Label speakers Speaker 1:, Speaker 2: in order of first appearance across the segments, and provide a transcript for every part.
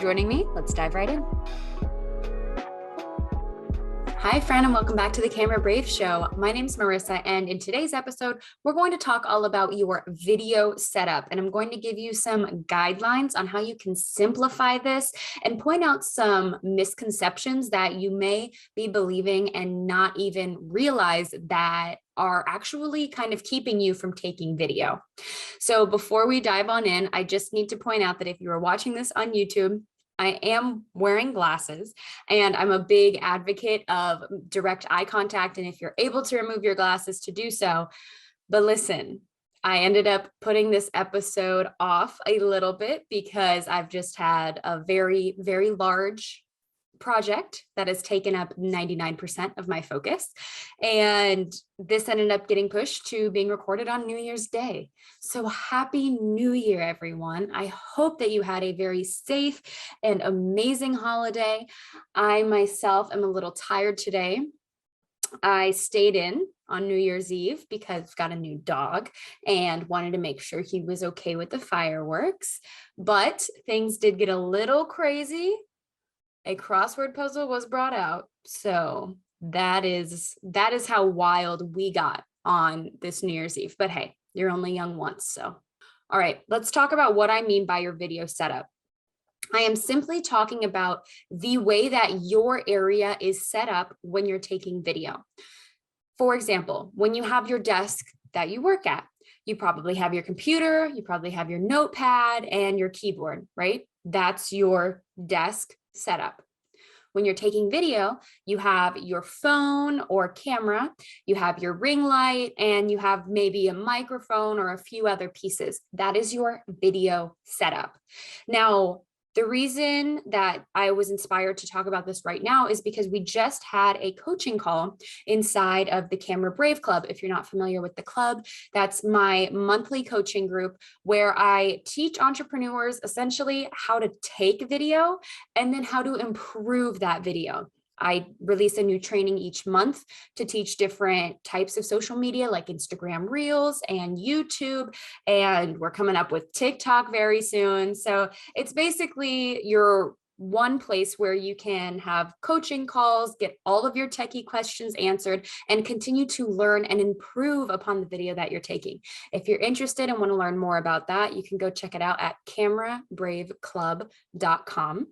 Speaker 1: Joining me, let's dive right in. Hi, friend, and welcome back to the Camera Brave Show. My name is Marissa, and in today's episode, we're going to talk all about your video setup, and I'm going to give you some guidelines on how you can simplify this and point out some misconceptions that you may be believing and not even realize that are actually kind of keeping you from taking video. So before we dive on in, I just need to point out that if you are watching this on YouTube, I am wearing glasses and I'm a big advocate of direct eye contact. And if you're able to remove your glasses to do so, but listen, I ended up putting this episode off a little bit because I've just had a very, very large project that has taken up 99% of my focus. And this ended up getting pushed to being recorded on New Year's Day. So happy New Year, everyone. I hope that you had a very safe and amazing holiday. I myself am a little tired today. I stayed in on New Year's Eve because I've got a new dog and wanted to make sure he was okay with the fireworks. But things did get a little crazy. A crossword puzzle was brought out. So that is how wild we got on this New Year's Eve. But hey, you're only young once. So, all right, let's talk about what I mean by your video setup. I am simply talking about the way that your area is set up when you're taking video. For example, when you have your desk that you work at, you probably have your computer, you probably have your notepad and your keyboard, right? That's your desk setup. When you're taking video, you have your phone or camera, you have your ring light, and you have maybe a microphone or a few other pieces. That is your video setup. Now, the reason that I was inspired to talk about this right now is because we just had a coaching call inside of the Camera Brave Club. If you're not familiar with the club, that's my monthly coaching group where I teach entrepreneurs essentially how to take video and then how to improve that video. I release a new training each month to teach different types of social media like Instagram Reels and YouTube, and we're coming up with TikTok very soon. So it's basically your one place where you can have coaching calls, get all of your techie questions answered, and continue to learn and improve upon the video that you're taking. If you're interested and want to learn more about that, you can go check it out at camerabraveclub.com.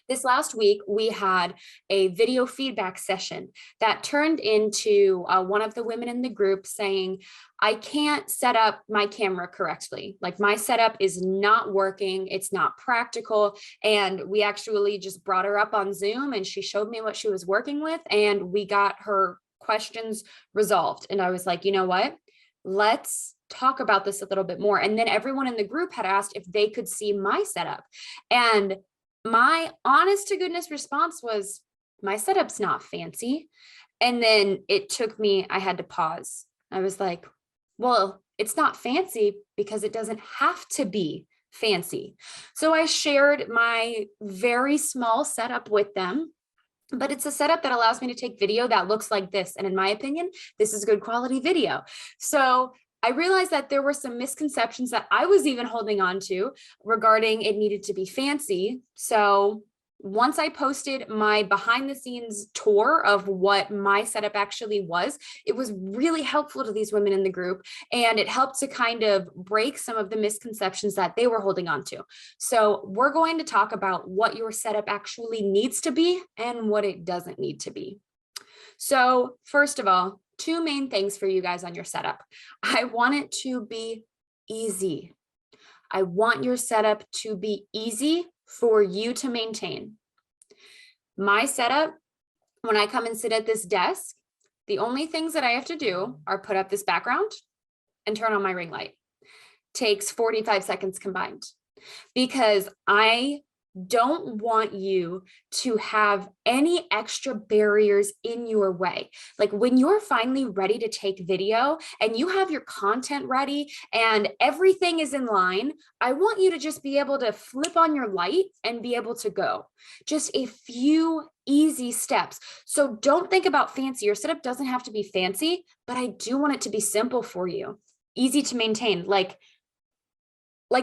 Speaker 1: This last week, we had a video feedback session that turned into one of the women in the group saying, I can't set up my camera correctly. Like my setup is not working. It's not practical. And we actually just brought her up on Zoom and she showed me what she was working with and we got her questions resolved. And I was like, you know what? Let's talk about this a little bit more. And then everyone in the group had asked if they could see my setup. And my honest to goodness response was, my setup's not fancy. And then it took me, I had to pause. I was like, well, it's not fancy because it doesn't have to be fancy. So I shared my very small setup with them, but it's a setup that allows me to take video that looks like this. And in my opinion, this is good quality video. So I realized that there were some misconceptions that I was even holding on to regarding it needed to be fancy. So once I posted my behind the scenes tour of what my setup actually was, it was really helpful to these women in the group. And it helped to kind of break some of the misconceptions that they were holding on to. So we're going to talk about what your setup actually needs to be and what it doesn't need to be. So first of all, two main things for you guys on your setup. I want it to be easy. I want your setup to be easy for you to maintain. My setup, when I come and sit at this desk, the only things that I have to do are put up this background and turn on my ring light. Takes 45 seconds combined because I don't want you to have any extra barriers in your way. Like when you're finally ready to take video and you have your content ready and everything is in line, I want you to just be able to flip on your light and be able to go. Just a few easy steps. So don't think about fancy. Your setup doesn't have to be fancy, but I do want it to be simple for you, easy to maintain. Like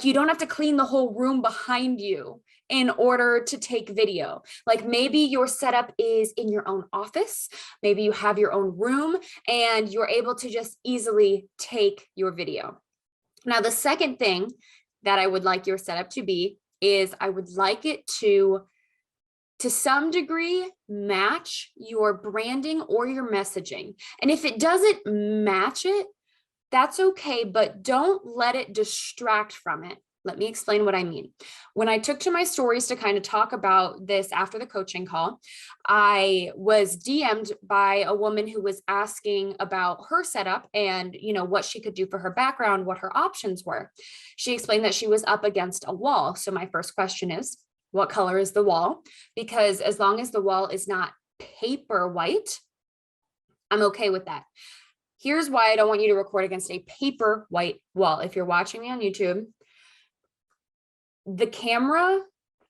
Speaker 1: you don't have to clean the whole room behind you in order to take video. Like maybe your setup is in your own office, maybe you have your own room and you're able to just easily take your video. Now, the second thing that I would like your setup to be is I would like it to some degree match your branding or your messaging. And if it doesn't match it, that's okay, but don't let it distract from it. Let me explain what I mean. When I took to my stories to kind of talk about this after the coaching call, I was DM'd by a woman who was asking about her setup and, what she could do for her background, what her options were. She explained that she was up against a wall. So my first question is, what color is the wall? Because as long as the wall is not paper white, I'm okay with that. Here's why I don't want you to record against a paper white wall. If you're watching me on YouTube, the camera,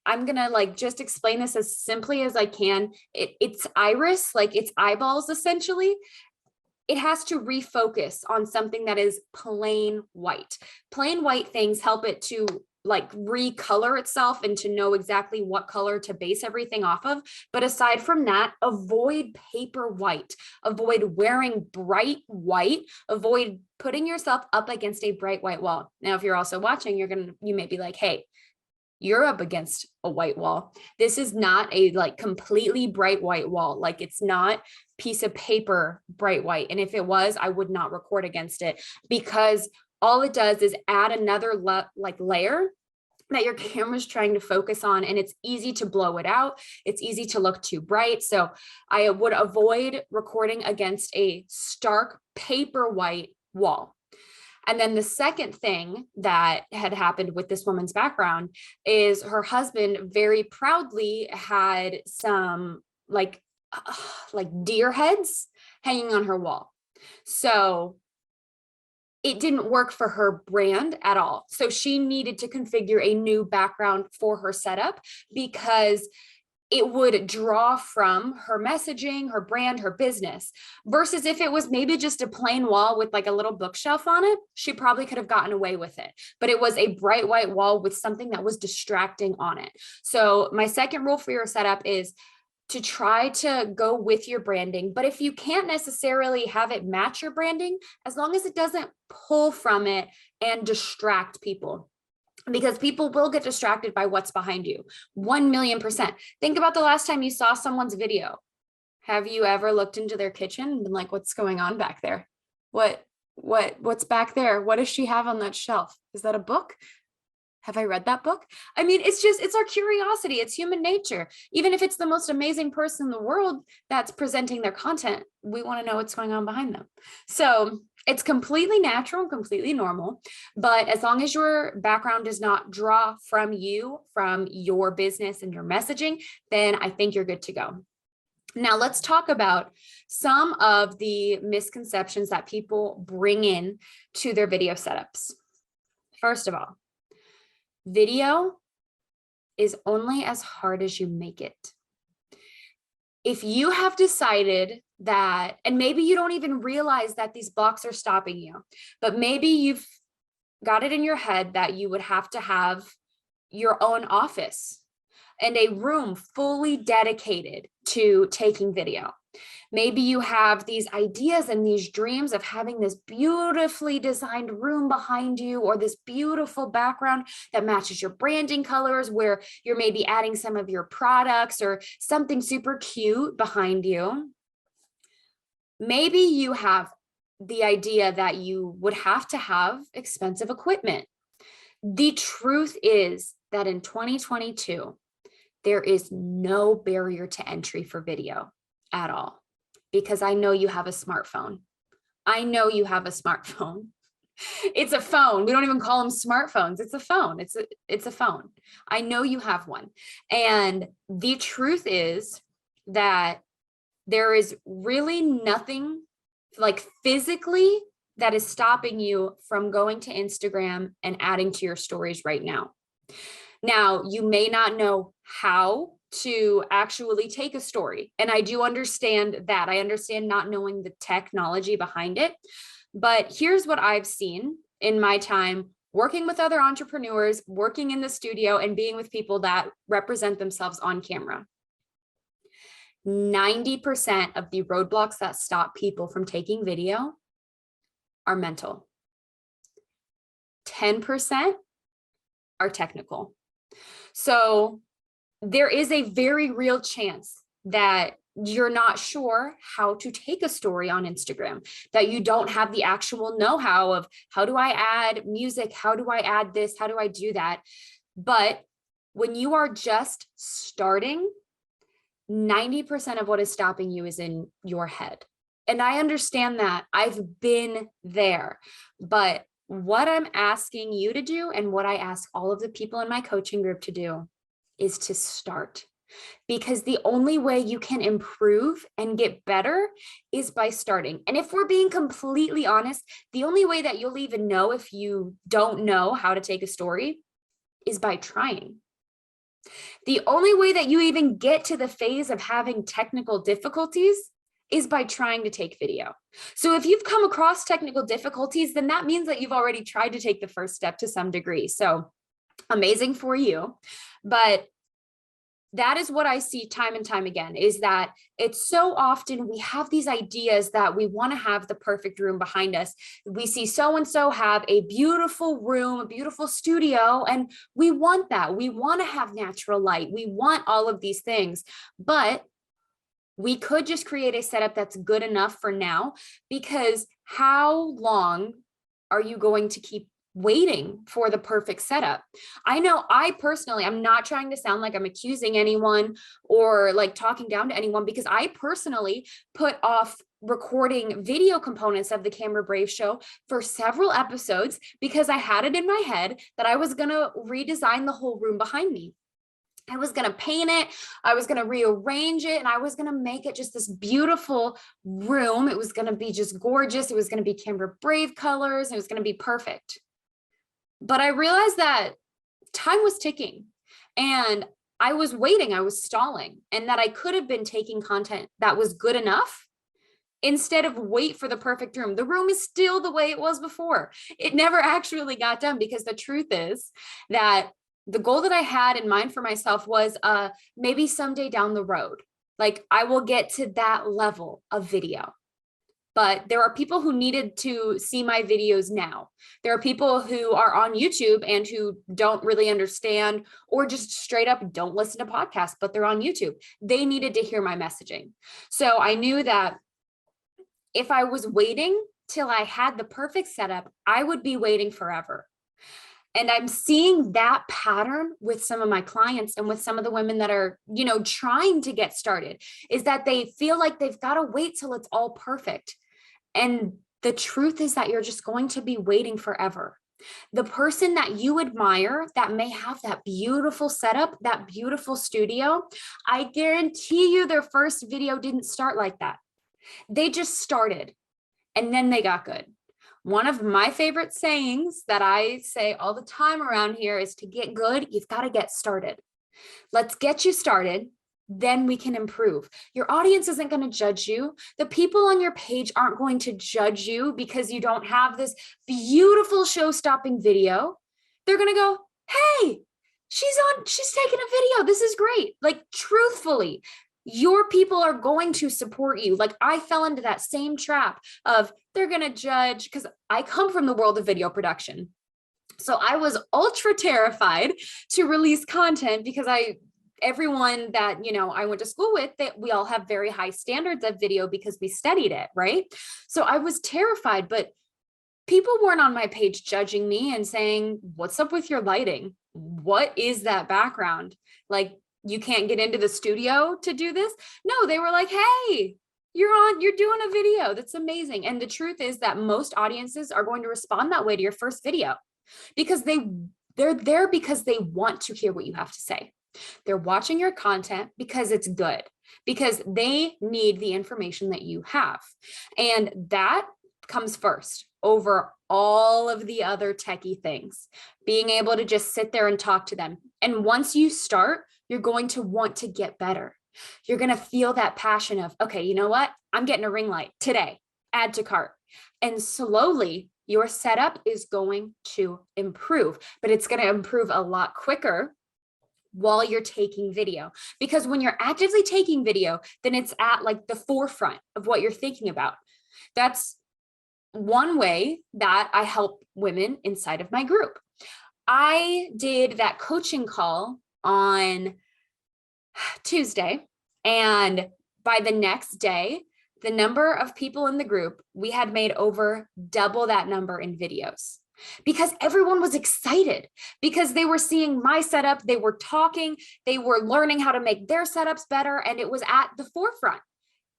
Speaker 1: I'm going to just explain this as simply as I can. It's iris, like its eyeballs, essentially. It has to refocus on something that is plain white. Plain white things help it to recolor itself and to know exactly what color to base everything off of. But aside from that, avoid paper white, avoid wearing bright white, avoid putting yourself up against a bright white wall. Now, if you're also watching, you may be like, hey, you're up against a white wall. This is not a completely bright white wall. It's not piece of paper bright white. And if it was, I would not record against it, because all it does is add another layer that your camera's trying to focus on, and it's easy to blow it out. It's easy to look too bright. So I would avoid recording against a stark paper white wall. And then the second thing that had happened with this woman's background is her husband very proudly had some deer heads hanging on her wall. So it didn't work for her brand at all. So she needed to configure a new background for her setup, because it would draw from her messaging, her brand, her business, versus if it was maybe just a plain wall with a little bookshelf on it, she probably could have gotten away with it. But it was a bright white wall with something that was distracting on it. So my second rule for your setup is to try to go with your branding. But if you can't necessarily have it match your branding, as long as it doesn't pull from it and distract people, because people will get distracted by what's behind you. 1,000,000%. Think about the last time you saw someone's video. Have you ever looked into their kitchen and been like, what's going on back there? What's back there? What does she have on that shelf? Is that a book? Have I read that book? I mean, it's our curiosity. It's human nature. Even if it's the most amazing person in the world that's presenting their content, we want to know what's going on behind them. So it's completely natural and completely normal. But as long as your background does not draw from you, from your business and your messaging, then I think you're good to go. Now let's talk about some of the misconceptions that people bring in to their video setups. First of all, video is only as hard as you make it. If you have decided that, and maybe you don't even realize that these blocks are stopping you, but maybe you've got it in your head that you would have to have your own office and a room fully dedicated to taking video. Maybe you have these ideas and these dreams of having this beautifully designed room behind you, or this beautiful background that matches your branding colors, where you're maybe adding some of your products or something super cute behind you. Maybe you have the idea that you would have to have expensive equipment. The truth is that in 2022, there is no barrier to entry for video at all. Because I know you have a smartphone. I know you have a smartphone. It's a phone. We don't even call them smartphones. It's a phone. It's a phone. I know you have one. And the truth is that there is really nothing physically that is stopping you from going to Instagram and adding to your stories right now. Now, you may not know how to actually take a story. And I do understand that. I understand not knowing the technology behind it. But here's what I've seen in my time working with other entrepreneurs, working in the studio, and being with people that represent themselves on camera. 90% of the roadblocks that stop people from taking video are mental. 10% are technical. So there is a very real chance that you're not sure how to take a story on Instagram, that you don't have the actual know-how of how do I add music? How do I add this? How do I do that? But when you are just starting, 90% of what is stopping you is in your head. And I understand that. I've been there. But what I'm asking you to do, and what I ask all of the people in my coaching group to do, is to start. Because the only way you can improve and get better is by starting. And if we're being completely honest, the only way that you'll even know if you don't know how to take a story is by trying. The only way that you even get to the phase of having technical difficulties is by trying to take video. So if you've come across technical difficulties, then that means that you've already tried to take the first step to some degree. So amazing for you. But that is what I see time and time again, is that it's so often we have these ideas that we want to have the perfect room behind us. We see so-and-so have a beautiful room, a beautiful studio, and we want that. We want to have natural light. We want all of these things, but we could just create a setup that's good enough for now, because how long are you going to keep waiting for the perfect setup? I know I personally, I'm not trying to sound like I'm accusing anyone or like talking down to anyone, because I personally put off recording video components of the Camera Brave show for several episodes because I had it in my head that I was going to redesign the whole room behind me. I was going to paint it, I was going to rearrange it, and I was going to make it just this beautiful room. It was going to be just gorgeous. It was going to be Camera Brave colors. And it was going to be perfect. But I realized that time was ticking and I was waiting, I was stalling, and that I could have been taking content that was good enough instead of wait for the perfect room. The room is still the way it was before. It never actually got done, because the truth is that the goal that I had in mind for myself was maybe someday down the road, like I will get to that level of video. But there are people who needed to see my videos now. There are people who are on YouTube and who don't really understand, or just straight up don't listen to podcasts, but they're on YouTube. They needed to hear my messaging. So I knew that if I was waiting till I had the perfect setup, I would be waiting forever. And I'm seeing that pattern with some of my clients and with some of the women that are, trying to get started, is that they feel like they've got to wait till it's all perfect. And the truth is that you're just going to be waiting forever. The person that you admire that may have that beautiful setup, that beautiful studio, I guarantee you their first video didn't start like that. They just started and then they got good. One of my favorite sayings that I say all the time around here is, to get good, you've got to get started. Let's get you started. Then we can improve. Your audience isn't going to judge you. The people on your page aren't going to judge you because you don't have this beautiful show-stopping video. They're going to go, hey, she's taking a video. This is great. Like, truthfully, your people are going to support you. Like, I fell into that same trap of they're going to judge, because I come from the world of video production. So I was ultra terrified to release content, because everyone that, I went to school with, that we all have very high standards of video because we studied it, right? So I was terrified, but people weren't on my page judging me and saying, what's up with your lighting? What is that background? Like, you can't get into the studio to do this? No, they were like, hey, you're doing a video. That's amazing. And the truth is that most audiences are going to respond that way to your first video, because they're there because they want to hear what you have to say. They're watching your content because it's good, because they need the information that you have. And that comes first over all of the other techie things, being able to just sit there and talk to them. And once you start, you're going to want to get better. You're going to feel that passion of, okay, you know what? I'm getting a ring light today, add to cart. And slowly your setup is going to improve, but it's going to improve a lot quicker while you're taking video. Because when you're actively taking video, then it's at like the forefront of what you're thinking about. That's one way that I help women inside of my group. I did that coaching call on Tuesday, and by the next day, the number of people in the group, we had made over double that number in videos, because everyone was excited because they were seeing my setup, they were talking, they were learning how to make their setups better, and it was at the forefront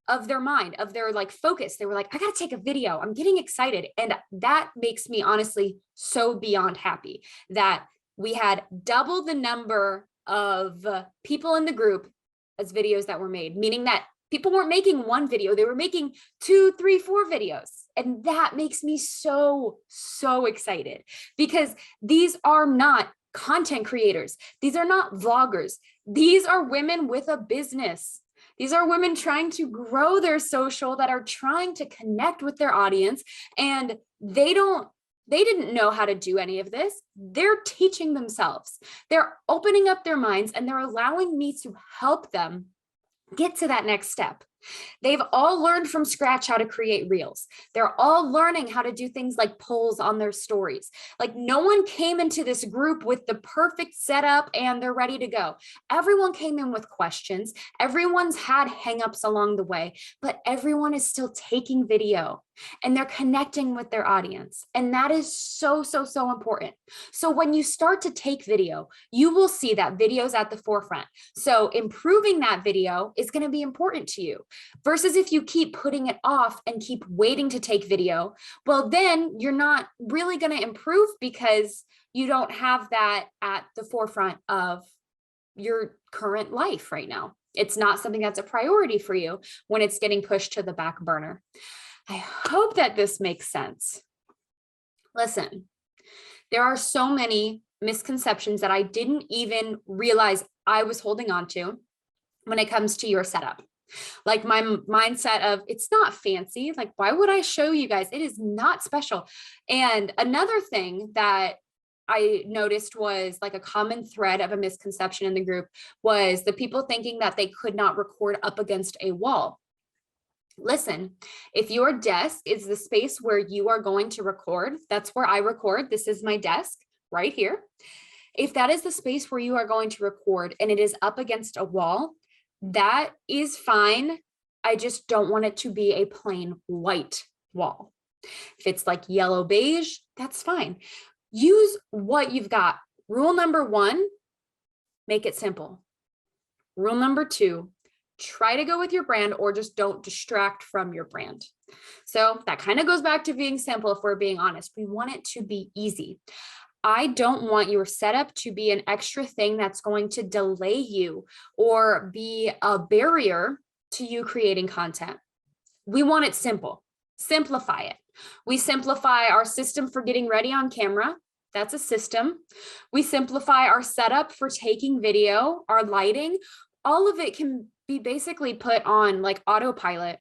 Speaker 1: of their mind, of their like focus. They were like, I got to take a video. I'm getting excited. And that makes me honestly so beyond happy that we had double the number of people in the group as videos that were made, meaning that people weren't making one video, they were making 2, 3, 4 videos. And that makes me so, so excited, because these are not content creators. These are not vloggers. These are women with a business. These are women trying to grow their social, that are trying to connect with their audience, and they didn't know how to do any of this. They're teaching themselves. They're opening up their minds, and they're allowing me to help them get to that next step. They've all learned from scratch how to create reels. They're all learning how to do things like polls on their stories. Like, no one came into this group with the perfect setup and they're ready to go. Everyone came in with questions. Everyone's had hangups along the way, but everyone is still taking video and they're connecting with their audience. And that is so, so, so important. So when you start to take video, you will see that video's at the forefront. So improving that video is going to be important to you. Versus if you keep putting it off and keep waiting to take video, well, then you're not really going to improve, because you don't have that at the forefront of your current life right now. It's not something that's a priority for you when it's getting pushed to the back burner. I hope that this makes sense. Listen, there are so many misconceptions that I didn't even realize I was holding on to when it comes to your setup. Like my mindset of, it's not fancy. Like, why would I show you guys? It is not special. And another thing that I noticed was like a common thread of a misconception in the group was the people thinking that they could not record up against a wall. Listen, if your desk is the space where you are going to record, that's where I record. This is my desk right here. If that is the space where you are going to record and it is up against a wall, that is fine. I just don't want it to be a plain white wall. If it's like yellow beige, that's fine. Use what you've got. Rule number 1, make it simple. Rule number 2, try to go with your brand, or just don't distract from your brand. So that kind of goes back to being simple. If we're being honest, we want it to be easy. I don't want your setup to be an extra thing that's going to delay you or be a barrier to you creating content. We want it simple. Simplify it. We simplify our system for getting ready on camera. That's a system. We simplify our setup for taking video, our lighting. All of it can be basically put on like autopilot.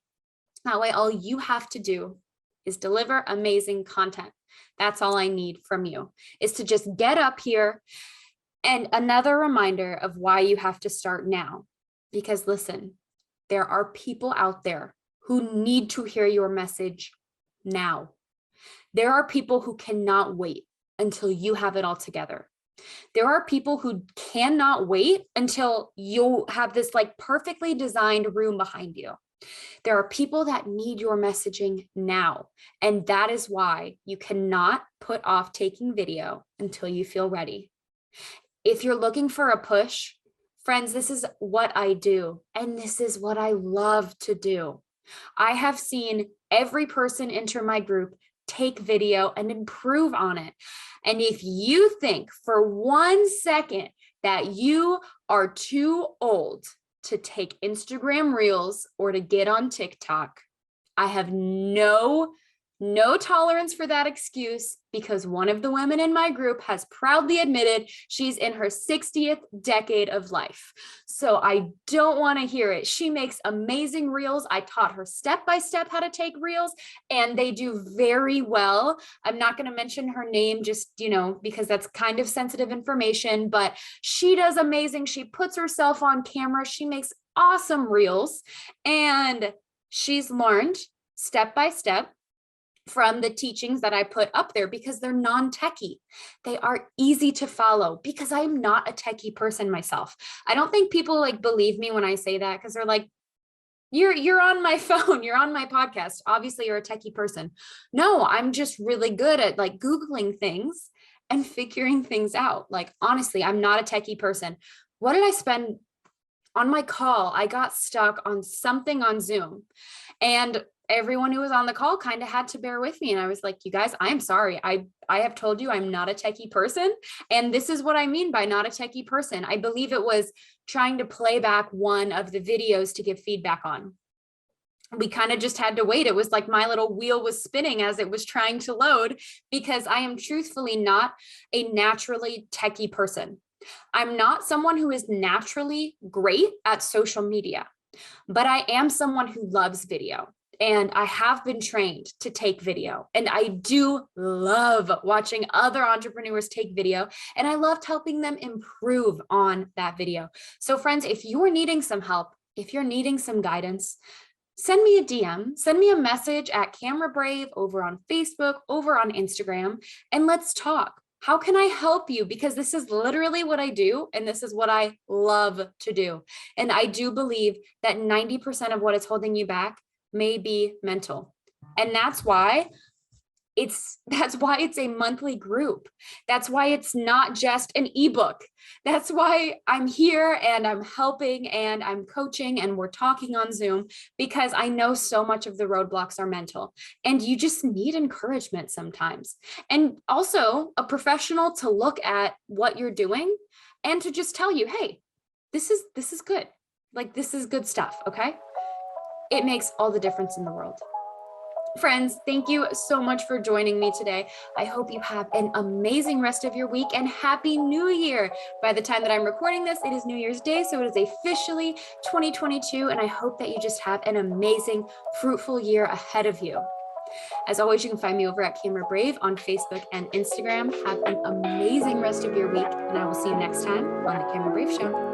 Speaker 1: That way, all you have to do is deliver amazing content. That's all I need from you, is to just get up here. And another reminder of why you have to start now, because listen, there are people out there who need to hear your message now. There are people who cannot wait until you have it all together. There are people who cannot wait until you have this like perfectly designed room behind you. There are people that need your messaging now. And that is why you cannot put off taking video until you feel ready. If you're looking for a push, friends, this is what I do. And this is what I love to do. I have seen every person enter my group take video and improve on it. And if you think for 1 second that you are too old to take Instagram Reels or to get on TikTok, I have no No tolerance for that excuse, because one of the women in my group has proudly admitted she's in her 60th decade of life. So I don't want to hear it. She makes amazing reels. I taught her step by step how to take reels, and they do very well. I'm not going to mention her name just, because that's kind of sensitive information, but she does amazing. She puts herself on camera. She makes awesome reels, and she's learned step by step from the teachings that I put up there, because they're non-techie. They are easy to follow, because I'm not a techie person myself. I don't think people believe me when I say that, because they're like, you're on my phone, you're on my podcast. Obviously you're a techie person. No, I'm just really good at Googling things and figuring things out. Honestly, I'm not a techie person. What did I spend on my call? I got stuck on something on Zoom, and everyone who was on the call kind of had to bear with me. And I was like, you guys, I'm sorry. I have told you I'm not a techie person. And this is what I mean by not a techie person. I believe it was trying to play back one of the videos to give feedback on. We kind of just had to wait. It was like my little wheel was spinning as it was trying to load, because I am truthfully not a naturally techie person. I'm not someone who is naturally great at social media, but I am someone who loves video. And I have been trained to take video, and I do love watching other entrepreneurs take video, and I loved helping them improve on that video. So friends, if you're needing some help, if you're needing some guidance, send me a DM, send me a message at Camera Brave over on Facebook, over on Instagram, and let's talk. How can I help you? Because this is literally what I do, and this is what I love to do. And I do believe that 90% of what is holding you back may be mental. And that's why it's a monthly group. That's why it's not just an ebook. That's why I'm here and I'm helping and I'm coaching and we're talking on Zoom, because I know so much of the roadblocks are mental, and you just need encouragement sometimes. And also a professional to look at what you're doing and to just tell you, hey, this is good. This is good stuff. Okay. It makes all the difference in the world. Friends, thank you so much for joining me today. I hope you have an amazing rest of your week, and Happy New Year. By the time that I'm recording this, it is New Year's Day, so it is officially 2022, and I hope that you just have an amazing, fruitful year ahead of you. As always, you can find me over at Camera Brave on Facebook and Instagram. Have an amazing rest of your week, and I will see you next time on the Camera Brave Show.